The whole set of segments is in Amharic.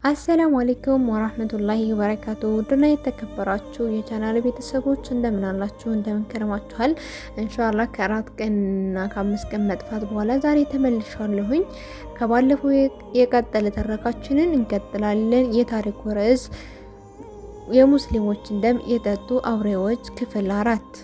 አሰላሙ አለይኩም ወራህመቱላሂ ወበረካቱ። ውድና የተከበራችሁ የቻናል ቤተሰቦች እንደምን አላችሁ? እንደምን ከረማችኋል? ኢንሻአላህ ከአራት ቀንና ከአምስት ቀን መጥፋት በኋላ ዛሬ ተመልሻለሁኝ። ከባለፈው የቀጠለ ተረካችንን እንቀጥላለን። የታሪኩ ርዕስ የሙስሊሞችን ደም የጠጡ አውሬዎች ክፍል 4።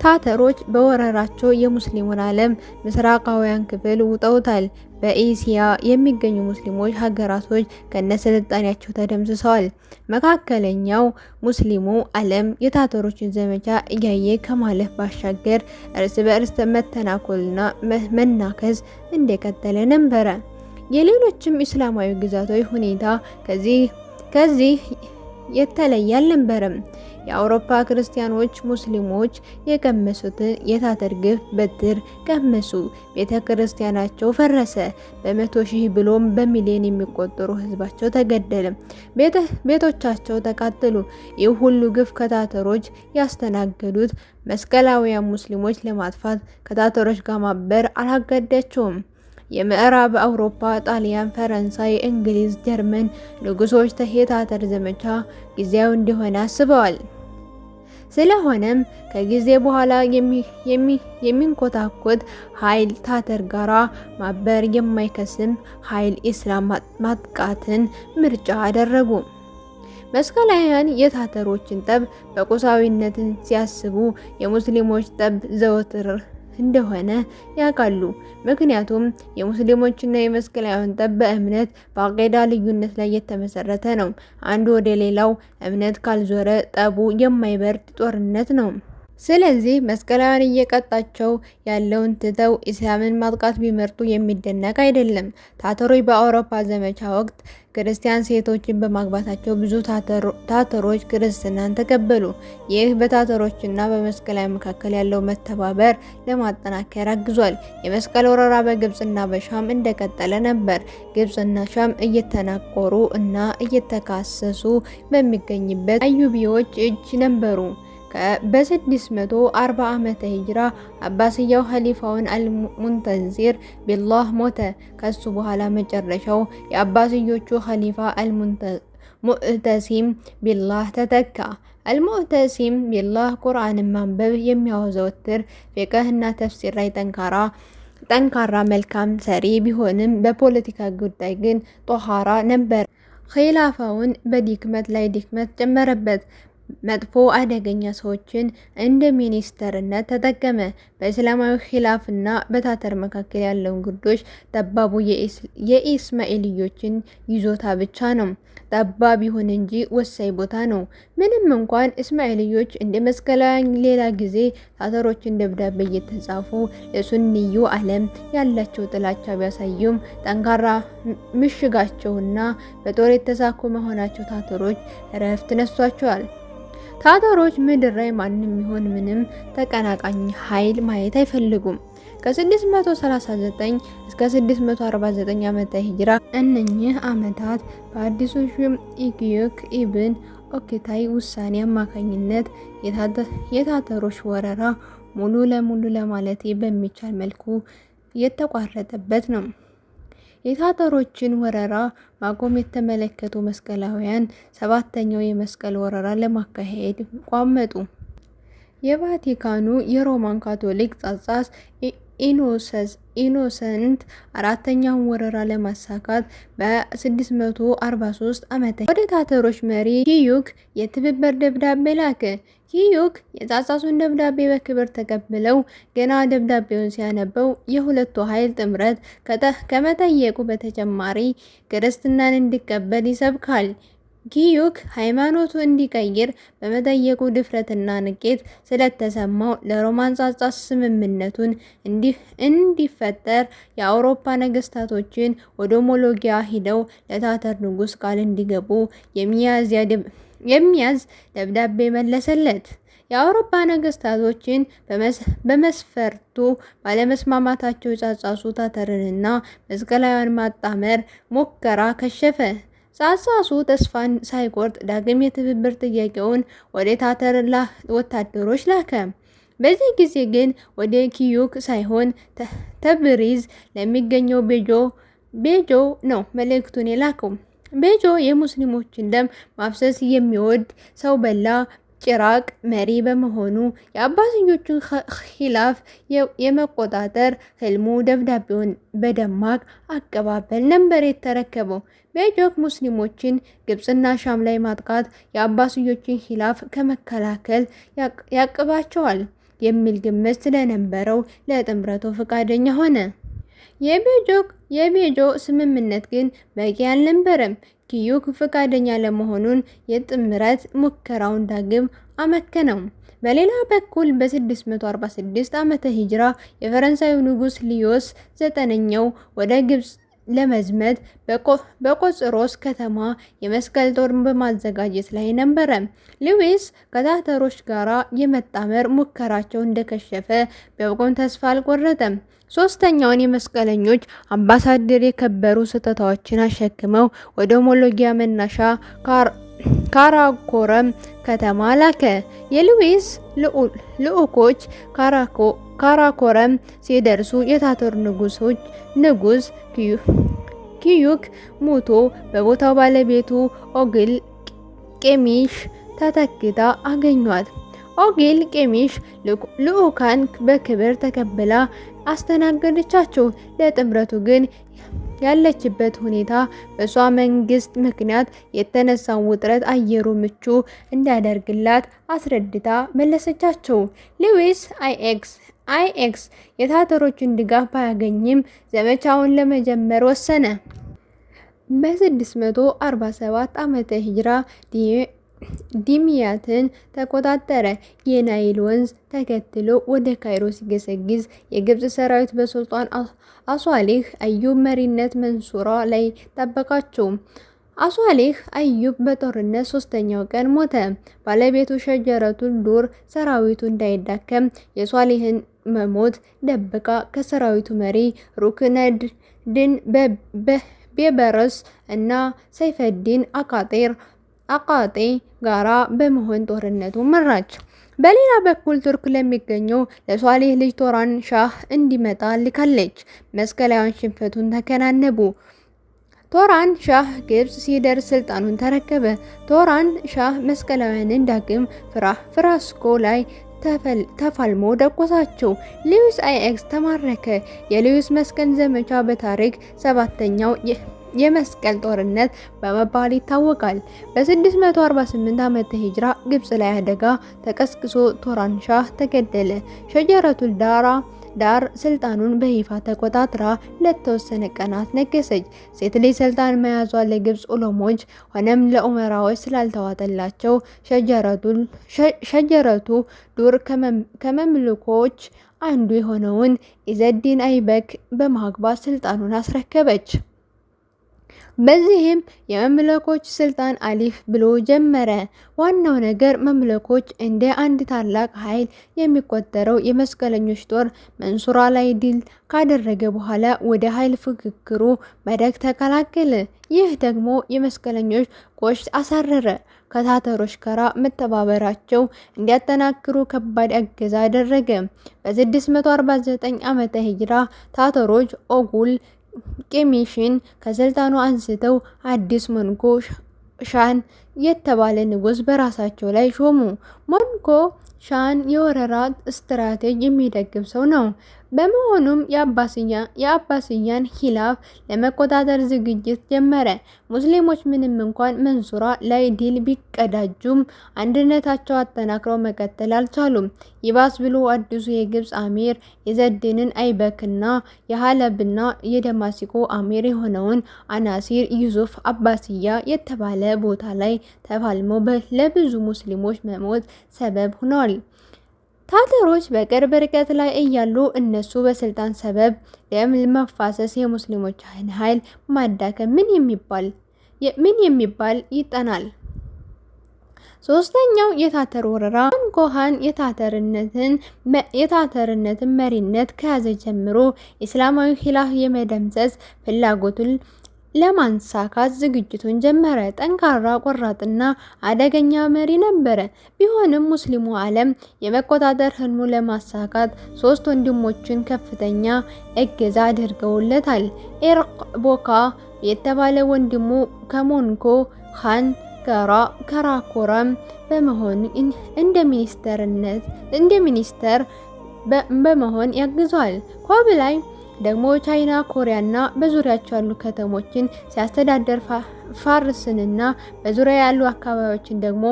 ታተሮች በወረራቸው የሙስሊሙን ዓለም ምስራቃውያን ክፍል ውጠውታል። በኤሲያ የሚገኙ ሙስሊሞች ሀገራቶች ከነስልጣኔያቸው ተደምስሰዋል። መካከለኛው ሙስሊሙ ዓለም የታተሮችን ዘመቻ እያየ ከማለፍ ባሻገር እርስ በእርስ መተናኮልና መናከስ እንደቀጠለ ነበረ። የሌሎችም እስላማዊ ግዛቶች ሁኔታ ከዚህ የተለየ አልነበረም። የአውሮፓ ክርስቲያኖች ሙስሊሞች የቀመሱትን የታተር ግፍ በትር ቀመሱ። ቤተ ክርስቲያናቸው ፈረሰ። በመቶ ሺህ ብሎም በሚሊዮን የሚቆጠሩ ህዝባቸው ተገደለ። ቤቶቻቸው ተቃጠሉ። ይህ ሁሉ ግፍ ከታተሮች ያስተናገዱት መስቀላውያን ሙስሊሞች ለማጥፋት ከታተሮች ጋር ማበር አላገዳቸውም። የምዕራብ አውሮፓ ጣሊያን፣ ፈረንሳይ፣ እንግሊዝ፣ ጀርመን ንጉሶች የታተር ዘመቻ ጊዜያዊ እንደሆነ አስበዋል። ስለሆነም ከጊዜ በኋላ የሚንኮታኮት ኃይል ታተር ጋራ ማበር የማይከስም ኃይል ኢስላም ማጥቃትን ምርጫ አደረጉ። መስቀላውያን የታተሮችን ጠብ በቁሳዊነትን ሲያስቡ የሙስሊሞች ጠብ ዘወትር እንደሆነ ያውቃሉ። ምክንያቱም የሙስሊሞችና የመስቀላውያን ጠብ በእምነት በአቂዳ ልዩነት ላይ የተመሰረተ ነው። አንዱ ወደ ሌላው እምነት ካልዞረ ጠቡ የማይበርድ ጦርነት ነው። ስለዚህ መስቀላውያን እየቀጣቸው ያለውን ትተው ኢስላምን ማጥቃት ቢመርጡ የሚደነቅ አይደለም። ታተሮች በአውሮፓ ዘመቻ ወቅት ክርስቲያን ሴቶችን በማግባታቸው ብዙ ታተሮች ክርስትናን ተቀበሉ። ይህ በታተሮችና በመስቀላውያን መካከል ያለው መተባበር ለማጠናከር አግዟል። የመስቀል ወረራ በግብጽና በሻም እንደቀጠለ ነበር። ግብጽና ሻም እየተናቆሩ እና እየተካሰሱ በሚገኝበት አዩቢዎች እጅ ነበሩ። በ640 ዓመተ ሂጅራ አባስያው ኸሊፋውን አልሙንተዚር ቢላህ ሞተ። ከሱ በኋላ መጨረሻው የአባስዮቹ ኸሊፋ አልሙዕተሲም ቢላህ ተተካ። አልሙዕተሲም ቢላህ ቁርአንን ማንበብ የሚያዘወትር ፊቅህና ተፍሲር ላይ ጠንካራ መልካም ሰሪ ቢሆንም በፖለቲካ ጉዳይ ግን ጦሃራ ነበር። ኺላፋውን በድክመት ላይ ድክመት ጨመረበት። መጥፎ አደገኛ ሰዎችን እንደ ሚኒስተርነት ተጠቀመ። በእስላማዊ ኺላፍና በታተር መካከል ያለውን ግርዶሽ ጠባቡ የኢስማኤልዮችን ይዞታ ብቻ ነው። ጠባብ ይሁን እንጂ ወሳኝ ቦታ ነው። ምንም እንኳን እስማኤልዮች እንደ መስቀላውያን ሌላ ጊዜ ታተሮችን ደብዳቤ እየተጻፉ ለሱንዩ ዓለም ያላቸው ጥላቻ ቢያሳዩም ጠንካራ ምሽጋቸውና በጦር የተሳኩ መሆናቸው ታተሮች እረፍት ነሷቸዋል። ታተሮች ምድር ላይ ማንም ይሆን ምንም ተቀናቃኝ ኃይል ማየት አይፈልጉም። ከ639 እስከ 649 ዓመተ ሂጅራ እነኚህ ዓመታት በአዲሱ ሹም ኢግዮክ ኢብን ኦክታይ ውሳኔ አማካኝነት የታተሮች ወረራ ሙሉ ለሙሉ ለማለት በሚቻል መልኩ የተቋረጠበት ነው። የታተሮችን ወረራ ማቆም የተመለከቱ መስቀላውያን ሰባተኛው የመስቀል ወረራ ለማካሄድ ቋመጡ። የቫቲካኑ የሮማን ካቶሊክ ጳጳስ ኢኖሰንት አራተኛውን ወረራ ለማሳካት በ643 ዓመተ ወደ ታተሮች መሪ ኪዩክ የትብብር ደብዳቤ ላከ። ኪዩክ የጳጳሱን ደብዳቤ በክብር ተቀብለው ገና ደብዳቤውን ሲያነበው የሁለቱ ኃይል ጥምረት ከመጠየቁ በተጨማሪ ክርስትናን እንዲቀበል ይሰብካል። ኪዩክ ሃይማኖቱ እንዲቀይር በመጠየቁ ድፍረትና ንቄት ስለተሰማው ለሮማን ጳጳስ ስምምነቱን እንዲፈጠር የአውሮፓ ነገስታቶችን ወደ ሞሎጊያ ሂደው ለታተር ንጉስ ቃል እንዲገቡ የሚያዝ ደብዳቤ መለሰለት። የአውሮፓ ነገስታቶችን በመስፈርቱ ባለመስማማታቸው ጳጳሱ ታተርንና መስቀላውያን ማጣመር ሙከራ ከሸፈ። ጳጳሱ ተስፋን ሳይቆርጥ ዳግም የትብብር ጥያቄውን ወደ ታተር ወታደሮች ላከ። በዚህ ጊዜ ግን ወደ ኪዩክ ሳይሆን ተብሪዝ ለሚገኘው ቤጆ ነው መልእክቱን የላከው። ቤጆ የሙስሊሞችን ደም ማፍሰስ የሚወድ ሰው በላ ጭራቅ መሪ በመሆኑ የአባስዮቹን ኺላፍ የመቆጣጠር ህልሙ ደብዳቤውን በደማቅ አቀባበል ነበር የተረከበው። ቤጆክ ሙስሊሞችን ግብጽና ሻም ላይ ማጥቃት የአባስዮቹን ኺላፍ ከመከላከል ያቅባቸዋል የሚል ግምት ስለነበረው ለጥምረቱ ፈቃደኛ ሆነ። የቤጆ ስምምነት ግን በቂ አልነበረም። ኪዩክ ፈቃደኛ ለመሆኑን የጥምረት ሙከራውን ዳግም አመከነው። በሌላ በኩል በ646 ዓመተ ሂጅራ የፈረንሳዩ ንጉስ ሊዮስ ዘጠነኛው ወደ ግብጽ ለመዝመት በቆጵሮስ ከተማ የመስቀል ጦር በማዘጋጀት ላይ ነበረ። ሉዊስ ከታተሮች ጋር የመጣመር ሙከራቸው እንደከሸፈ ቢያውቅም ተስፋ አልቆረጠም። ሶስተኛውን የመስቀለኞች አምባሳደር የከበሩ ስጦታዎችን አሸክመው ወደ ሞሎጊያ መናሻ ካራኮረም ከተማ ላከ። የሉዊስ ልዑኮች ካራኮረም ሲደርሱ የታተር ንጉስ ኪዩክ ሙቶ በቦታው ባለቤቱ ኦግል ቄሚሽ ተተክታ አገኟት። ኦግል ቄሚሽ ልዑካን በክብር ተቀብላ አስተናገደቻቸው። ለጥምረቱ ግን ያለችበት ሁኔታ በሷ መንግስት ምክንያት የተነሳው ውጥረት አየሩ ምቹ እንዳደርግላት አስረድታ መለሰቻቸው። ሉዊስ አይኤክስ የታተሮችን ድጋፍ ባያገኝም ዘመቻውን ለመጀመር ወሰነ። በ647 ዓመተ ሂጅራ ዲሚያትን ተቆጣጠረ። የናይል ወንዝ ተከትሎ ወደ ካይሮ ሲገሰግስ የግብጽ ሰራዊት በሱልጣን አሷሊህ አዩብ መሪነት መንሱራ ላይ ጠበቃቸው። አሷሊህ አዩብ በጦርነት 3ኛው ቀን ሞተ። ባለቤቱ ሸጀረቱል ዱር ሰራዊቱ እንዳይዳከም የሷሊህን መሞት ደብቃ ከሰራዊቱ መሪ ሩክነድን ቤበረስ እና ሰይፈዲን አቃጤ ጋራ በመሆን ጦርነቱ መራች። በሌላ በኩል ቱርክ ለሚገኘው ለሷሊህ ልጅ ቶራን ሻህ እንዲመጣ ልካለች። መስቀላውያን ሽንፈቱን ተከናነቡ። ቶራን ሻህ ግብጽ ሲደርስ ስልጣኑን ተረከበ። ቶራን ሻህ መስቀላውያንን ዳግም ፍራስኮ ላይ ተፋልሞ ደቆሳቸው። ሉዊስ አይኤክስ ተማረከ። የሉዊስ መስቀል ዘመቻ በታሪክ 7ኛው የመስቀል ጦርነት በመባል ይታወቃል። በ648 ዓመተ ሂጅራ ግብጽ ላይ አደጋ ተቀስቅሶ ቶራን ሻህ ተገደለ። ሸጀረቱል ዳር ስልጣኑን በይፋ ተቆጣጥራ ለተወሰነ ቀናት ነገሰች። ሴት ልጅ ስልጣን መያዟ ለግብጽ ዑለሞች ሆነም ለኡመራዎች ስላልተዋጠላቸው ሸጀረቱ ዱር ከመምልኮች አንዱ የሆነውን ኢዘዲን አይበክ በማግባት ስልጣኑን አስረከበች። በዚህም የመምለኮች ስልጣን አሊፍ ብሎ ጀመረ። ዋናው ነገር መምለኮች እንደ አንድ ታላቅ ኃይል የሚቆጠረው የመስቀለኞች ጦር መንሱራ ላይ ድል ካደረገ በኋላ ወደ ኃይል ፍክክሩ መድረክ ተቀላቀለ። ይህ ደግሞ የመስቀለኞች ቆሽት አሳረረ። ከታተሮች ጋር መተባበራቸው እንዲያጠናክሩ ከባድ እገዛ አደረገ። በ649 ዓመተ ሂጅራ ታተሮች ኦጉል ቄሚሽን ከስልጣኑ አንስተው አዲስ መንኮ ሻን የተባለ ንጉስ በራሳቸው ላይ ሾሙ። መንኮ ሻን የወረራ ስትራቴጂ የሚደግፍ ሰው ነው። በመሆኑም የአባስያን ሂላፍ ለመቆጣጠር ዝግጅት ጀመረ። ሙስሊሞች ምንም እንኳን መንሱራ ላይ ድል ቢቀዳጁም አንድነታቸው አጠናክረው መቀጠል አልቻሉም። ይባስ ብሎ አዲሱ የግብጽ አሚር ኢዘዲንን አይበክና የሀለብና የደማስቆ አሚር የሆነውን አናሲር ዩሱፍ አባስያ የተባለ ቦታ ላይ ተፋልመው ለብዙ ሙስሊሞች መሞት ሰበብ ሆነዋል። ታተሮች በቅርብ ርቀት ላይ እያሉ እነሱ በስልጣን ሰበብ ደም መፋሰስ የሙስሊሞችን ኃይል ማዳከም ምን የሚባል ይጠናል። ሶስተኛው የታተር ወረራ መንኮሃን የታተርነትን መሪነት ከያዘ ጀምሮ እስላማዊ ኺላፍ የመደምሰስ ፍላጎቱን ለማንሳካት ዝግጅቱን ጀመረ። ጠንካራ ቆራጥና አደገኛ መሪ ነበረ። ቢሆንም ሙስሊሙ ዓለም የመቆጣጠር ህልሙ ለማሳካት 3 ወንድሞችን ከፍተኛ እገዛ አድርገውለታል። ኤርቅ ቦካ የተባለ ወንድሙ ከሞንኮ ኻን ጋራ ከራኮረም በመሆን እንደ ሚኒስተር በመሆን ያግዟል። ኩብላይ ደግሞ ቻይና፣ ኮሪያና በዙሪያቸው ያሉ ከተሞችን ሲያስተዳደር ፋርስንና በዙሪያ ያሉ አካባቢዎችን ደግሞ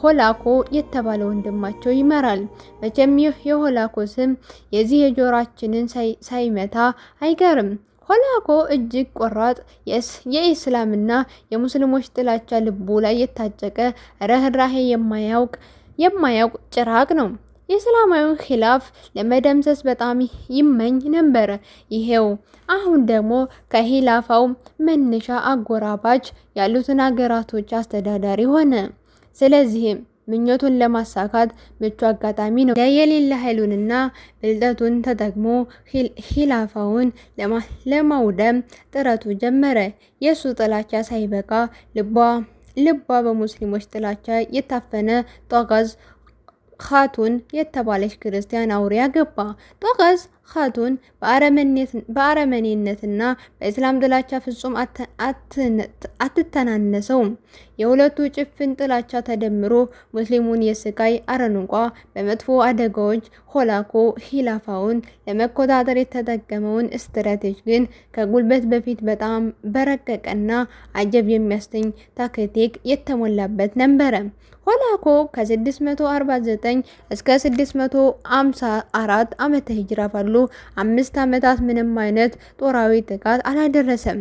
ሆላኮ የተባለ ወንድማቸው ይመራል። መቼም ይህ የሆላኮ ስም የዚህ የጆሮአችንን ሳይመታ አይቀርም። ሆላኮ እጅግ ቆራጥ የኢስላምና የሙስሊሞች ጥላቻ ልቡ ላይ የታጨቀ ርህራሄ የማያውቅ ጭራቅ ነው። የእስላማዊ ኺላፍ ለመደምሰስ በጣም ይመኝ ነበር። ይሄው አሁን ደግሞ ከኺላፋው መነሻ አጎራባች ያሉትን ሀገራቶች አስተዳዳሪ ሆነ። ስለዚህም ምኞቱን ለማሳካት ምቹ አጋጣሚ ነው። የሌለ ኃይሉንና ብልጠቱን ተጠቅሞ ኺላፋውን ለማውደም ጥረቱ ጀመረ። የሱ ጥላቻ ሳይበቃ ልቧ በሙስሊሞች ጥላቻ የታፈነ ጧጋዝ ኻቱን የተባለች ክርስቲያን አውሬ አገባ። ጧጋዝ ኻቱን በአረመኔነትና በእስላም ጥላቻ ፍጹም አትተናነሰውም። የሁለቱ ጭፍን ጥላቻ ተደምሮ ሙስሊሙን የስቃይ አረንቋ በመጥፎ አደጋዎች ሆላኮ ኺላፋውን ለመቆጣጠር የተጠቀመውን ስትራቴጂ ግን ከጉልበት በፊት በጣም በረቀቀና አጀብ የሚያሰኝ ታክቲክ የተሞላበት ነበረ። ሆላኮ ከ649 እስከ 654 ዓመተ ሂጅራ ባሉ 5 ዓመታት ምንም አይነት ጦራዊ ጥቃት አላደረሰም።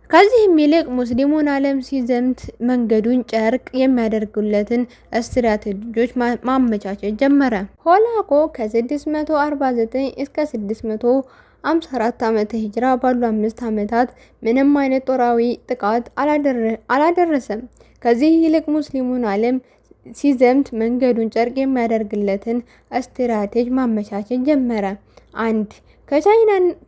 ከዚህም ይልቅ ሙስሊሙን ዓለም ሲዘምት መንገዱን ጨርቅ የሚያደርጉለትን ስትራቴጂዎች ማመቻቸት ጀመረ። ሆላኮ ከ649 እስከ 654 ዓመተ ሂጅራ ባሉ 5 ዓመታት ምንም አይነት ጦራዊ ጥቃት አላደረሰም። ከዚህ ይልቅ ሙስሊሙን ዓለም ሲዘምት መንገዱን ጨርቅ የሚያደርግለትን ስትራቴጂ ማመቻቸት ጀመረ። 1.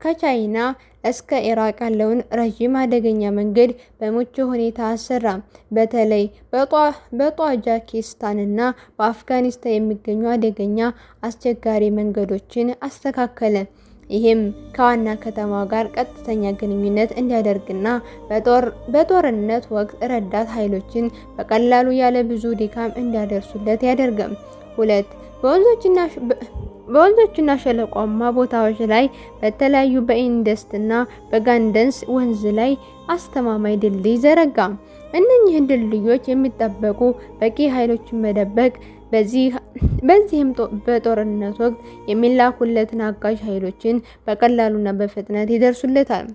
ከቻይና እስከ ኢራቅ ያለውን ረዥም አደገኛ መንገድ በምቹ ሁኔታ አሰራ። በተለይ በጣጂኪስታንና በአፍጋኒስታን የሚገኙ አደገኛ አስቸጋሪ መንገዶችን አስተካከለ። ይህም ከዋና ከተማ ጋር ቀጥተኛ ግንኙነት እንዲያደርግና በጦርነት ወቅት ረዳት ኃይሎችን በቀላሉ ያለ ብዙ ድካም እንዲያደርሱለት ያደርጋል። 2. በወንዞችና ሸለቋማ ቦታዎች ላይ በተለያዩ በኢንደስና በጋንደንስ ወንዝ ላይ አስተማማኝ ድልድይ ዘረጋ። እነኚህ ድልድዮች የሚጠበቁ በቂ ኃይሎችን መደበቅ፣ በዚህም በጦርነት ወቅት የሚላኩለትን አጋዥ ኃይሎችን በቀላሉና በፍጥነት ይደርሱለታል።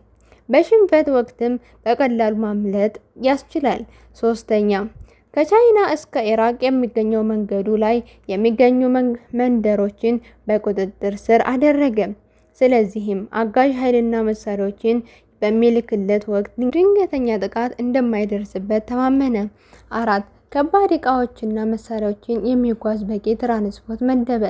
በሽንፈት ወቅትም በቀላሉ ማምለጥ ያስችላል። 3. ከቻይና እስከ ኢራቅ የሚገኘው መንገዱ ላይ የሚገኙ መንደሮችን በቁጥጥር ስር አደረገ። ስለዚህም አጋዥ ኃይልና መሳሪያዎችን በሚልክለት ወቅት ድንገተኛ ጥቃት እንደማይደርስበት ተማመነ። 4. ከባድ ዕቃዎችና መሳሪያዎችን የሚጓዝ በቂ ትራንስፖርት መደበ።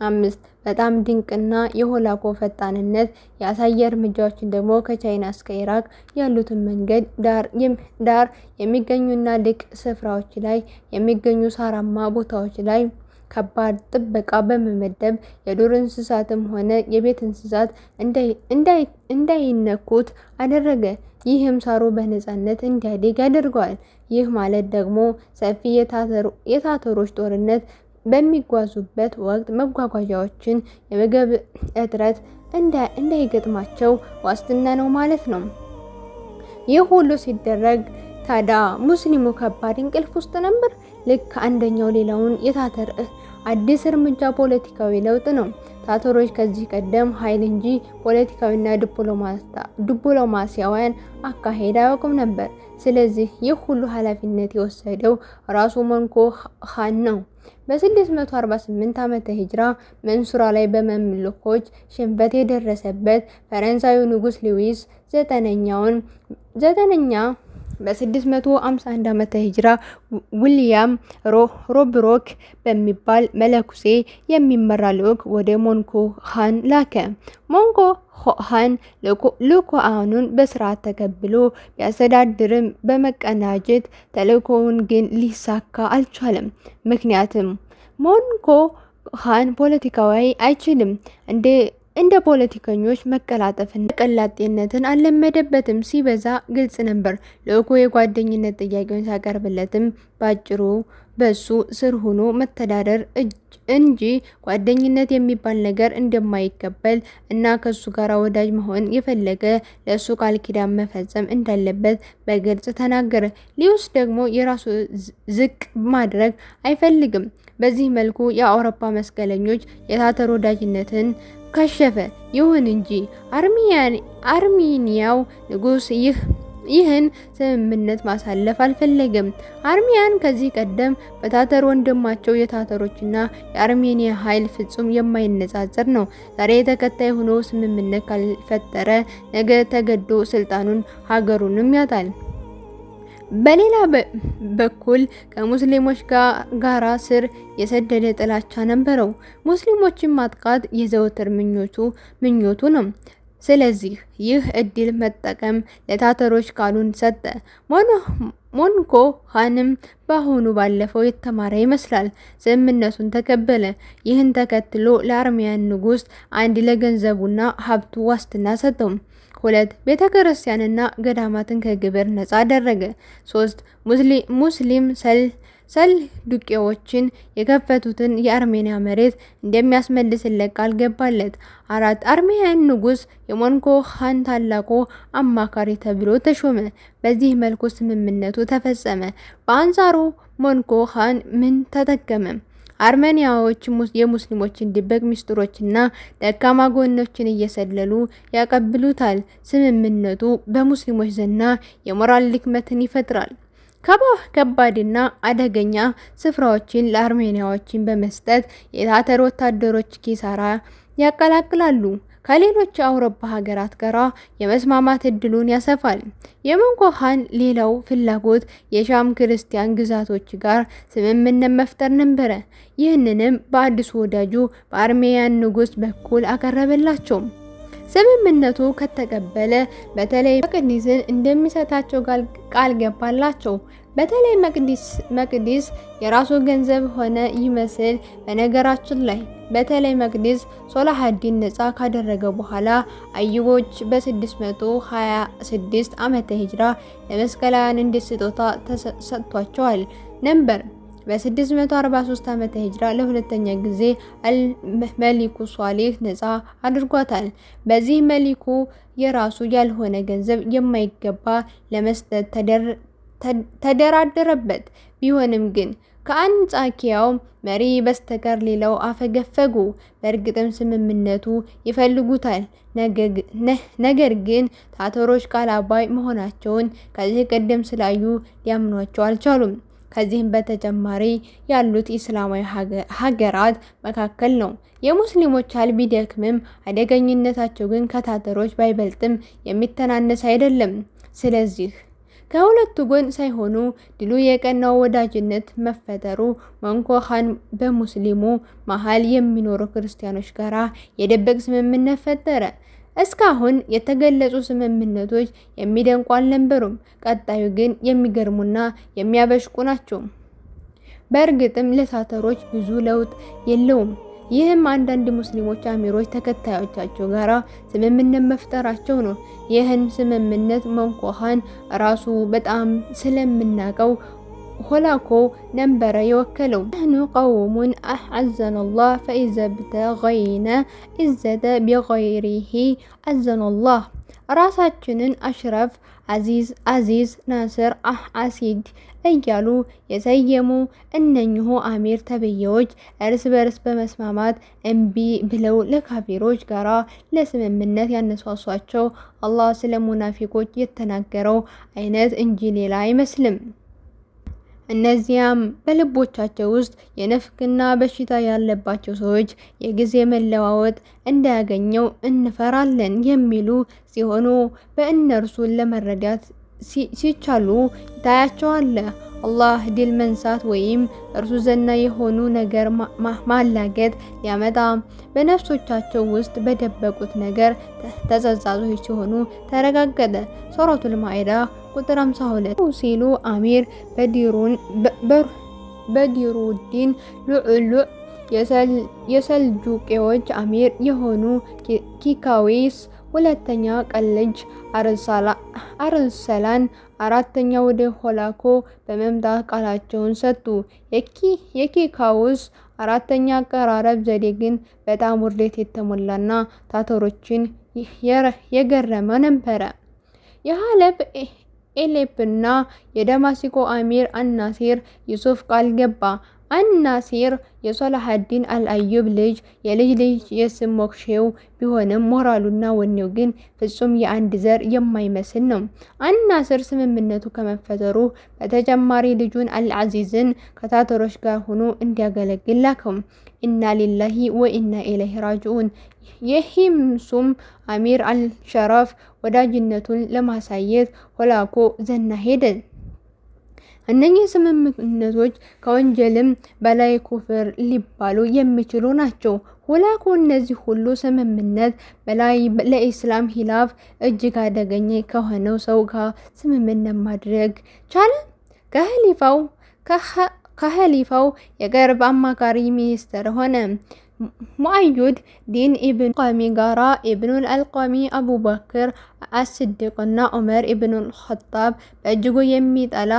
5. በጣም ድንቅና የሆላኮ ፈጣንነት ያሳየ እርምጃዎችን ደግሞ ከቻይና እስከ ኢራቅ ያሉትን መንገድ ዳር የሚገኙና ልቅ ስፍራዎች ላይ የሚገኙ ሳራማ ቦታዎች ላይ ከባድ ጥበቃ በመመደብ የዱር እንስሳትም ሆነ የቤት እንስሳት እንዳይነኩት አደረገ። ይህም ሳሩ በነፃነት እንዲያድግ ያደርገዋል። ይህ ማለት ደግሞ ሰፊ የታተሮች ጦርነት በሚጓዙበት ወቅት መጓጓዣዎችን የምግብ እጥረት እንዳይገጥማቸው ዋስትና ነው ማለት ነው። ይህ ሁሉ ሲደረግ ታዲያ ሙስሊሙ ከባድ እንቅልፍ ውስጥ ነበር። ልክ አንደኛው ሌላውን የታተር አዲስ እርምጃ ፖለቲካዊ ለውጥ ነው። ታተሮች ከዚህ ቀደም ኃይል እንጂ ፖለቲካዊና ዲፕሎማሲያዊያን አካሄድ አያውቁም ነበር። ስለዚህ ይህ ሁሉ ኃላፊነት የወሰደው ራሱ መንኮ ኻን ነው። በ648 ዓመተ ሂጅራ መንሱራ ላይ በመምልኮች ሽንፈት የደረሰበት ፈረንሳዩ ንጉስ ሉዊስ ዘጠነኛ በ651 ዓመተ ሂጅራ ዊሊያም ሮብሮክ በሚባል መለኩሴ የሚመራ ልዑክ ወደ ሞንኮ ኻን ላከ። ሞንኮ ኻን ልዑካኑን በስርዓት ተቀብሎ ቢያስተዳድርም በመቀናጀት ተልእኮውን ግን ሊሳካ አልቻለም። ምክንያቱም ሞንኮ ኻን ፖለቲካዊ አይችልም። እንደ ፖለቲከኞች መቀላጠፍና ቀላጤነትን አልለመደበትም። ሲበዛ ግልጽ ነበር። ልዑኩ የጓደኝነት ጥያቄውን ሲያቀርብለትም ባጭሩ በሱ ስር ሆኖ መተዳደር እንጂ ጓደኝነት የሚባል ነገር እንደማይቀበል እና ከሱ ጋር ወዳጅ መሆን የፈለገ ለሱ ቃል ኪዳን መፈጸም እንዳለበት በግልጽ ተናገረ። ሊዩስ ደግሞ የራሱ ዝቅ ማድረግ አይፈልግም። በዚህ መልኩ የአውሮፓ መስቀለኞች የታተር ወዳጅነትን ከሸፈ። ይሁን እንጂ አርሜኒያው ንጉስ ይህን ስምምነት ማሳለፍ አልፈለገም። አርሚያን ከዚህ ቀደም በታተር ወንድማቸው የታተሮችና የአርሜኒያ ኃይል ፍጹም የማይነጻጸር ነው። ዛሬ ተከታይ ሆኖ ስምምነት ካልፈጠረ ነገ ተገዶ ስልጣኑን ሀገሩንም ያጣል። በሌላ በኩል ከሙስሊሞች ጋራ ስር የሰደደ ጥላቻ ነበረው። ሙስሊሞችን ማጥቃት የዘወትር ምኞቱ ነው። ስለዚህ ይህ እድል መጠቀም ለታተሮች ቃሉን ሰጠ። ሞንኮ ኻንም በአሁኑ ባለፈው የተማረ ይመስላል። ስምምነቱን ተቀበለ። ይህን ተከትሎ ለአርሜያን ንጉስ አንድ ለገንዘቡና ሀብቱ ዋስትና ሰጠው። 2 ቤተ ክርስቲያንና ገዳማትን ከግብር ነፃ አደረገ። 3 ሙስሊም ሰልዱቄዎችን የከፈቱትን የአርሜኒያ መሬት እንደሚያስመልስለት ቃል ገባለት። 4 አርሜኒያን ንጉስ የሞንኮ ኻን ታላቁ አማካሪ ተብሎ ተሾመ። በዚህ መልኩ ስምምነቱ ተፈጸመ። በአንጻሩ ሞንኮ ኻን ምን ተጠቀመ? አርሜኒያዎች የሙስሊሞችን ድብቅ ሚስጥሮችና ደካማ ጎኖችን እየሰለሉ ያቀብሉታል። ስምምነቱ በሙስሊሞች ዘንድ የሞራል ድክመትን ይፈጥራል። ከባድና አደገኛ ስፍራዎችን ለአርሜኒያዎችን በመስጠት የታተር ወታደሮች ኪሳራ ያቀላቅላሉ። ከሌሎች የአውሮፓ ሀገራት ጋር የመስማማት እድሉን ያሰፋል። የሞንኮ ኻን ሌላው ፍላጎት የሻም ክርስቲያን ግዛቶች ጋር ስምምነት መፍጠር ነበረ። ይህንንም በአዲሱ ወዳጁ በአርሜኒያን ንጉስ በኩል አቀረበላቸው። ስምምነቱ ከተቀበለ በተለይ መቅዲስን እንደሚሰጣቸው ቃል ገባላቸው። በተለይ መቅዲስ የራሱ ገንዘብ ሆነ ይመስል። በነገራችን ላይ በተለይ መቅዲስ ሶላሃዲን ነፃ ካደረገ በኋላ አዩቦች በ626 ዓመተ ሂጅራ ለመስቀላውያን እንደ ስጦታ ተሰጥቷቸዋል ነበር። በ643 ዓመተ ሂጅራ ለሁለተኛ ጊዜ መሊኩ ሷሊህ ነፃ አድርጓታል። በዚህ መሊኩ የራሱ ያልሆነ ገንዘብ የማይገባ ለመስጠት ተደራደረበት። ቢሆንም ግን ከአንጻኪያው መሪ በስተቀር ሌላው አፈገፈጉ። በእርግጥም ስምምነቱ ይፈልጉታል። ነገር ግን ታተሮች ቃል አባይ መሆናቸውን ከዚህ ቀደም ስላዩ ሊያምኗቸው አልቻሉም። ከዚህም በተጨማሪ ያሉት ኢስላማዊ ሀገራት መካከል ነው። የሙስሊሞች ኃይል ቢደክምም አደገኝነታቸው ግን ከታተሮች ባይበልጥም የሚተናነስ አይደለም። ስለዚህ ከሁለቱ ጎን ሳይሆኑ ድሉ የቀናው ወዳጅነት መፈጠሩ ሞንኮ ኻን በሙስሊሙ መሃል የሚኖሩ ክርስቲያኖች ጋር የድብቅ ስምምነት ፈጠረ። እስካሁን የተገለጹ ስምምነቶች የሚደንቁ አልነበሩም። ቀጣዩ ግን የሚገርሙና የሚያበሽቁ ናቸው። በእርግጥም ለታተሮች ብዙ ለውጥ የለውም። ይህም አንዳንድ ሙስሊሞች አሚሮች ተከታዮቻቸው ጋራ ስምምነት መፍጠራቸው ነው። ይህን ስምምነት ሞንኮ ኻን ራሱ በጣም ስለምናቀው ሆላኮ ነበረ የወከለው። ነህኑ ቀውሙን አዘነላህ ፈኢዘ ብተገይነ ኢዘተ ቢገይሪሂ አዘነላህ። ራሳችንን አሽረፍ፣ አዚዝ፣ ናስር፣ አሲድ እያሉ የሰየሙ እነኚሁ አሚር ተብዬዎች እርስ በርስ በመስማማት እምቢ ብለው ለካፊሮች ጋራ ለስምምነት ያነሷሷቸው አላህ ስለ ሙናፊቆች የተናገረው አይነት እንጂ ሌላ አይመስልም። እነዚያም በልቦቻቸው ውስጥ የንፍቅና በሽታ ያለባቸው ሰዎች የጊዜ መለዋወጥ እንዳያገኘው እንፈራለን የሚሉ ሲሆኑ በእነርሱን ለመረዳት ሲቻሉ ይታያቸዋል። አላህ ድል መንሳት ወይም እርሱ ዘና የሆኑ ነገር ማላገጥ ሊያመጣ በነፍሶቻቸው ውስጥ በደበቁት ነገር ተጸጻቾች ሲሆኑ ተረጋገጠ። ሱረቱል ማኢዳ ቁጥር 52 ሲሉ አሚር በዲሩዲን ሉዕሉዕ የሰልጁቄዎች አሚር የሆኑ ኪካዊስ ሁለተኛ ቀን ልጅ አርሰላን አራተኛ ወደ ሆላኮ በመምጣት ቃላቸውን ሰጡ። የኪካውስ አራተኛ አቀራረብ ዘዴ ግን በጣም ውርደት የተሞላና ታታሮችን የገረመ ነበረ። የሐለብ ኤሌፕና የደማስቆ አሚር አናሲር ዩሱፍ ቃል ገባ። አናሲር የሶላሃዲን አልአዩብ የልጅ ልጅ የስም ሞክሼው ቢሆንም ሞራሉና ወኔው ግን ፍጹም የአንድ ዘር የማይመስል ነው። አናሲር ስምምነቱ ከመፈጠሩ በተጨማሪ ልጁን አልዓዚዝን ከታታሮች ጋር ሆኖ እንዲያገለግል ላከው። ኢና ሊላሂ ወኢና ኢለይሂ ራጂዑን። የሂምሱም አሚር አልሸረፍ ወዳጅነቱን ለማሳየት ሆላኮ ዘና ሄደ። እነኚህ ስምምነቶች ከወንጀልም በላይ ኩፍር ሊባሉ የሚችሉ ናቸው። ሆላኮ እነዚህ ሁሉ ስምምነት በላይ ለኢስላም ሂላፍ እጅግ አደገኛ ከሆነው ሰው ጋር ስምምነት ማድረግ ቻለ። ከኸሊፋው የቅርብ አማካሪ ሚኒስትር ሆነ። ሙአዩድ ዲን ኢብኑ ቃሚ ጋራ ኢብኑል አልቃሚ አቡበክር አስድቅና ዑመር ኢብኑል ኸጣብ በእጅጉ የሚጠላ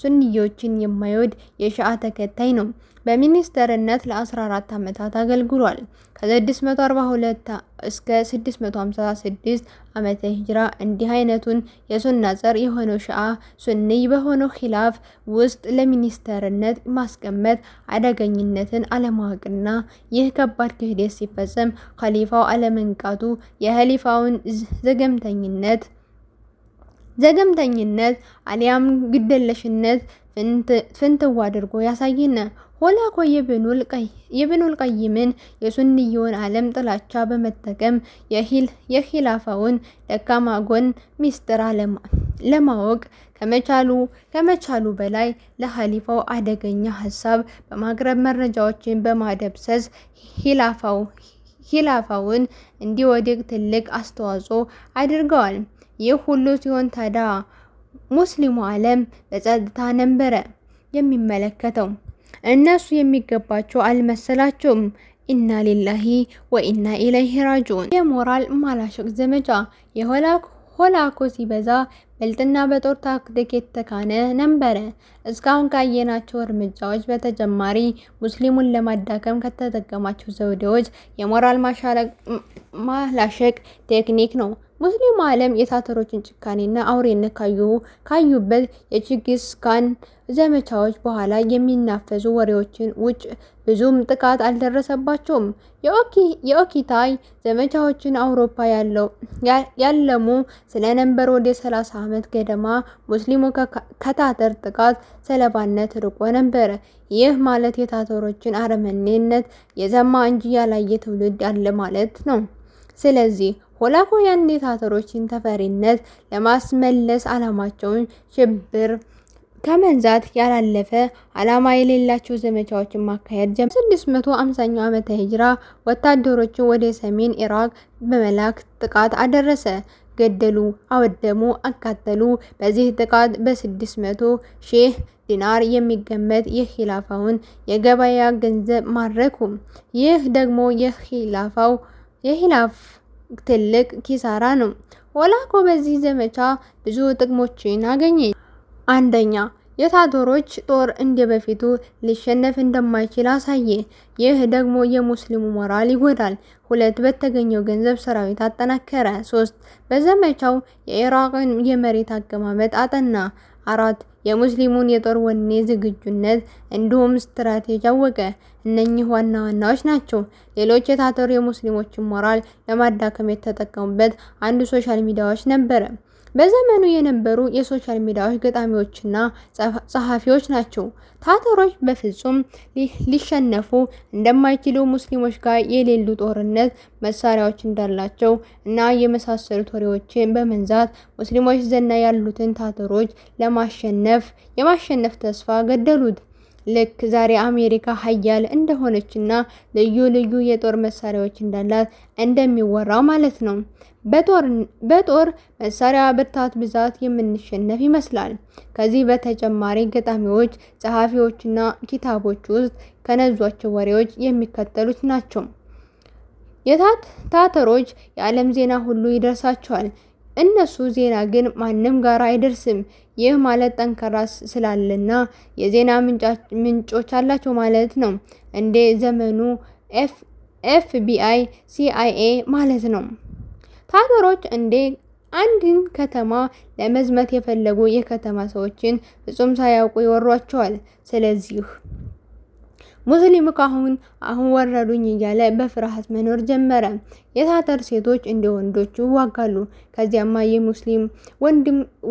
ሱኒዮችን የማይወድ የሺዓ ተከታይ ነው። በሚኒስተርነት ለ14 ዓመታት አገልግሏል። ከ642 እስከ 656 ዓመተ ሂጅራ እንዲህ አይነቱን የሱና ጸር የሆነው ሺዓ ሱኒይ በሆነው ኺላፍ ውስጥ ለሚኒስተርነት ማስቀመጥ አደገኝነትን አለማወቅና ይህ ከባድ ክህደት ሲፈጸም ኸሊፋው አለመንቃቱ የኸሊፋውን ዘገምተኝነት አሊያም ግደለሽነት ፍንትው አድርጎ ያሳየነ። ሆላኮ የኢብኑል ቀይምን የሱኒዮን ዓለም ጥላቻ በመጠቀም የኺላፋውን ደካማ ጎን ሚስጥር ለማወቅ ከመቻሉ በላይ ለኸሊፋው አደገኛ ሀሳብ በማቅረብ መረጃዎችን በማደብሰስ ኺላፋውን እንዲወድቅ ትልቅ አስተዋጽኦ አድርገዋል። ይህ ሁሉ ሲሆን ታዲያ ሙስሊሙ ዓለም በጸጥታ ነበረ የሚመለከተው። እነሱ የሚገባቸው አልመሰላቸውም። ኢና ሊላሂ ወኢና ኢለይሂ ራጂዑን። የሞራል ማላሸቅ ዘመቻ የሆላኮ ሲበዛ በልጥና በጦር ታክቲክ የተካነ ነበረ። እስካሁን ካየናቸው እርምጃዎች በተጨማሪ ሙስሊሙን ለማዳከም ከተጠቀማቸው ዘዴዎች የሞራል ማላሸቅ ቴክኒክ ነው። ሙስሊሙ ዓለም የታታሮችን ጭካኔና አውሬነት ካዩበት የችግስ ካን ዘመቻዎች በኋላ የሚናፈሱ ወሬዎችን ውጭ ብዙም ጥቃት አልደረሰባቸውም። የኦኪታይ ዘመቻዎችን አውሮፓ ያለሙ ስለነበር ወደ 30 ዓመት ገደማ ሙስሊሙ ከታታር ጥቃት ሰለባነት ርቆ ነበር። ይህ ማለት የታታሮችን አረመኔነት የሰማ እንጂ ያላየ ትውልድ አለ ማለት ነው። ስለዚህ ሆላኮ ያን የታታሮችን ተፈሪነት ለማስመለስ ዓላማቸውን ሽብር ከመንዛት ያላለፈ ዓላማ የሌላቸው ዘመቻዎችን ማካሄድ ጀመረ። 650ኛው ዓመተ ሂጅራ ወታደሮችን ወደ ሰሜን ኢራቅ በመላክ ጥቃት አደረሰ። ገደሉ፣ አወደሙ፣ አቃጠሉ። በዚህ ጥቃት በ600 ሺህ ዲናር የሚገመት የኺላፋውን የገበያ ገንዘብ ማረኩ። ይህ ደግሞ የኺላፍ ትልቅ ኪሳራ ነው። ሆላኮ በዚህ ዘመቻ ብዙ ጥቅሞችን አገኘ። አንደኛ፣ የታታሮች ጦር እንደ በፊቱ ሊሸነፍ እንደማይችል አሳየ። ይህ ደግሞ የሙስሊሙ ሞራል ይጎዳል። 2 በተገኘው ገንዘብ ሰራዊት አጠናከረ። 3 በዘመቻው የኢራቅን የመሬት አቀማመጥ አጠና። 4 የሙስሊሙን የጦር ወኔ ዝግጁነት እንዲሁም ስትራቴጂ አወቀ። እነኚህ ዋና ዋናዎች ናቸው። ሌሎች የታታር የሙስሊሞችን ሞራል ለማዳከም የተጠቀሙበት አንዱ ሶሻል ሚዲያዎች ነበረ። በዘመኑ የነበሩ የሶሻል ሚዲያዎች ገጣሚዎችና ጸሐፊዎች ናቸው። ታታሮች በፍጹም ሊሸነፉ እንደማይችሉ፣ ሙስሊሞች ጋር የሌሉ ጦርነት መሳሪያዎች እንዳላቸው እና የመሳሰሉት ወሬዎችን በመንዛት ሙስሊሞች ዘና ያሉትን ታታሮች የማሸነፍ ተስፋ ገደሉት። ልክ ዛሬ አሜሪካ ሀያል እንደሆነችና ልዩ ልዩ የጦር መሳሪያዎች እንዳላት እንደሚወራው ማለት ነው። በጦር መሳሪያ ብርታት ብዛት የምንሸነፍ ይመስላል። ከዚህ በተጨማሪ ገጣሚዎች፣ ጸሐፊዎችና ኪታቦች ውስጥ ከነዟቸው ወሬዎች የሚከተሉት ናቸው። የታተሮች የዓለም ዜና ሁሉ ይደርሳቸዋል። እነሱ ዜና ግን ማንም ጋር አይደርስም። ይህ ማለት ጠንካራ ስላለና የዜና ምንጮች አላቸው ማለት ነው። እንደ ዘመኑ ኤፍቢአይ፣ ሲአይኤ ማለት ነው። ታተሮች እንደ አንድን ከተማ ለመዝመት የፈለጉ የከተማ ሰዎችን ፍጹም ሳያውቁ ይወሯቸዋል። ስለዚህ ሙስሊሙ አሁን ወረዱኝ እያለ በፍርሃት መኖር ጀመረ። የታተር ሴቶች እንደ ወንዶቹ ይዋጋሉ። ከዚያማ የሙስሊም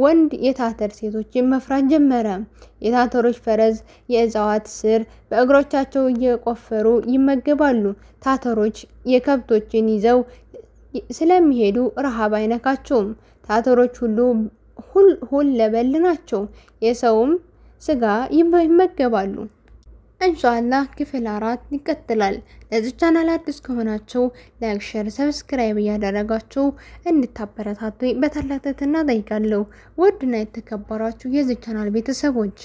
ወንድ የታተር ሴቶችን መፍራት ጀመረ። የታተሮች ፈረስ የእጽዋት ስር በእግሮቻቸው እየቆፈሩ ይመገባሉ። ታተሮች የከብቶችን ይዘው ስለሚሄዱ ረሃብ አይነካቸውም። ታተሮች ሁለበል ናቸው። የሰውም ስጋ ይመገባሉ። ኢንሻአላህ ክፍል 4 ይቀጥላል። ለዚህ ቻናል አዲስ ከሆናችሁ ላይክ፣ ሼር፣ ሰብስክራይብ እያደረጋችሁ እንድታበረታቱ በታላቅ ትህትና እጠይቃለሁ። ውድና የተከበራችሁ የዚህ ቻናል ቤተሰቦች